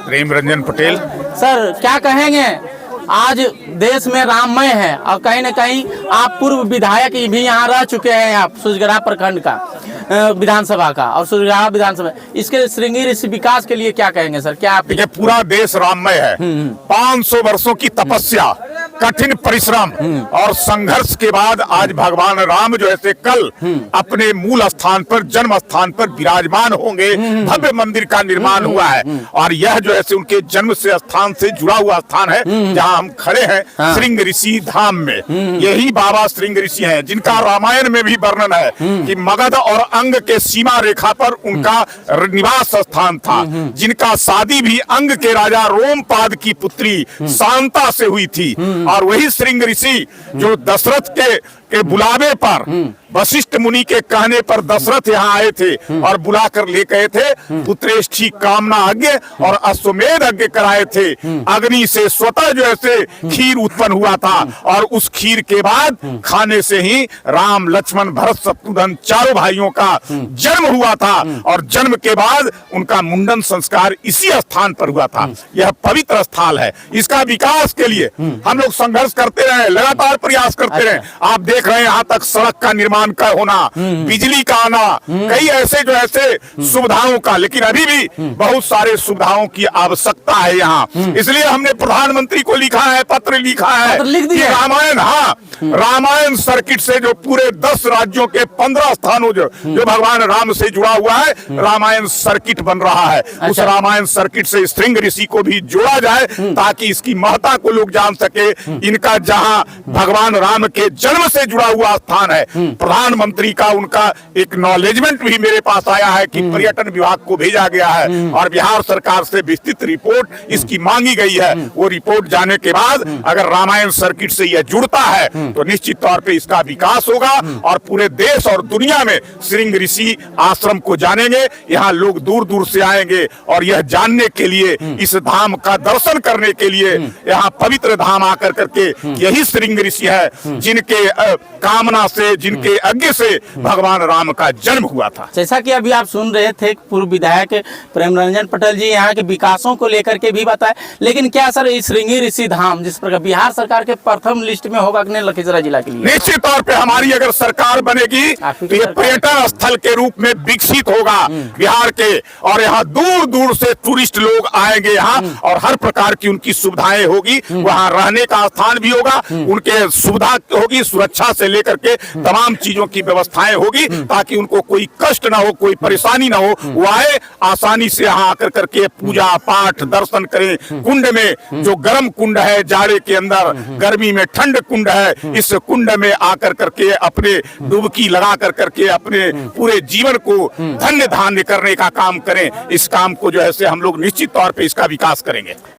प्रेम Ranjan Patel. Sir क्या कहेंगे, आज देश में राममय है और कहीं न कहीं आप पूर्व विधायक भी यहाँ रह चुके हैं, आप सुजगरा प्रखंड का विधानसभा का और सुजगरा विधानसभा, इसके श्रृंगी ऋषि विकास के लिए क्या कहेंगे सर? क्या आप देखिए, पूरा देश राममय है। 500 वर्षों की तपस्या, कठिन परिश्रम और संघर्ष के बाद आज भगवान राम जो है कल अपने मूल स्थान पर, जन्म स्थान पर विराजमान होंगे। भव्य मंदिर का निर्माण हुआ है और यह जो है उनके जन्म से स्थान से जुड़ा हुआ स्थान है जहां हम खड़े हैं, श्रृंग ऋषि धाम में। यही बाबा श्रृंग ऋषि हैं जिनका रामायण में भी वर्णन है कि मगध और अंग के सीमा रेखा पर उनका निवास स्थान था, जिनका शादी भी अंग के राजा रोमपाद की पुत्री शांता से हुई थी। और वही श्रृंग ऋषि जो दशरथ के बुलावे पर, वशिष्ठ मुनि के कहने पर दशरथ यहाँ आए थे और बुलाकर ले गए थे, पुत्रेष्ठी कामना यज्ञ और अश्वमेध यज्ञ कराए थे। अग्नि से स्वतः जो है खीर उत्पन्न हुआ था और उस खीर के बाद खाने से ही राम, लक्ष्मण, भरत, शत्रुघ्न चारों भाइयों का जन्म हुआ था और जन्म के बाद उनका मुंडन संस्कार इसी स्थान पर हुआ था। यह पवित्र स्थल है। इसका विकास के लिए हम लोग संघर्ष करते रहे, लगातार प्रयास करते रहे। आप देख रहे हैं यहाँ तक सड़क का निर्माण का होना, बिजली का आना, कई ऐसे जो ऐसे सुविधाओं का, लेकिन अभी भी बहुत सारे सुविधाओं की आवश्यकता है यहाँ। इसलिए हमने प्रधानमंत्री को लिखा है, पत्र लिखा है कि रामायण, रामायण सर्किट से जो पूरे 10 राज्यों के 15 स्थानों जो भगवान राम से जुड़ा हुआ है, रामायण सर्किट बन रहा है। उस रामायण सर्किट से श्रृंग ऋषि को भी जोड़ा जाए ताकि इसकी महत्ता को लोग जान सके। इनका जहां भगवान राम के जन्म से जुड़ा हुआ स्थान है, प्रधानमंत्री का उनका एक्नॉलेजमेंट भी मेरे पास आया है कि पर्यटन विभाग को भेजा गया है और बिहार सरकार से विस्तृत रिपोर्ट इसकी मांगी गई है। वो रिपोर्ट जाने के बाद अगर रामायण सर्किट से यह जुड़ता है तो निश्चित तौर पे इसका विकास होगा और पूरे देश और दुनिया में श्रृंग ऋषि आश्रम को जानेंगे। यहाँ लोग दूर दूर से आएंगे और यह जानने के लिए, इस धाम का दर्शन करने के लिए, यहाँ पवित्र धाम आकर करके यही श्रृंग ऋषि है जिनके कामना से, जिनके यज्ञ से भगवान राम का जन्म हुआ था। जैसा कि अभी आप सुन रहे थे, पूर्व विधायक प्रेम रंजन पटेल जी यहाँ के विकासों को लेकर के भी बताए, लेकिन क्या सर इस श्रृंगी ऋषि धाम जिस प्रकार बिहार सरकार के प्रथम लिस्ट में होगा कि लखीसराय जिला के लिए? निश्चित तौर पे हमारी अगर सरकार बनेगी तो ये पर्यटन स्थल के रूप में विकसित होगा बिहार के, और यहाँ दूर दूर से टूरिस्ट लोग आएंगे यहाँ और हर प्रकार की उनकी सुविधाएं होगी। वहाँ रहने का स्थान भी होगा, उनके सुविधा होगी, सुरक्षा से लेकर के तमाम चीजों की व्यवस्थाएं होगी ताकि उनको कोई कष्ट ना हो, कोई परेशानी ना हो। वो आए आसानी से यहाँ आकर करके पूजा पाठ दर्शन करें। कुंड में जो गर्म कुंड है जाड़े के अंदर, गर्मी में ठंड कुंड है, इस कुंड में आकर करके अपने डुबकी लगा कर करके अपने पूरे जीवन को धन्य धान्य करने का काम करें। इस काम को जो है हम लोग निश्चित तौर पे इसका विकास करेंगे।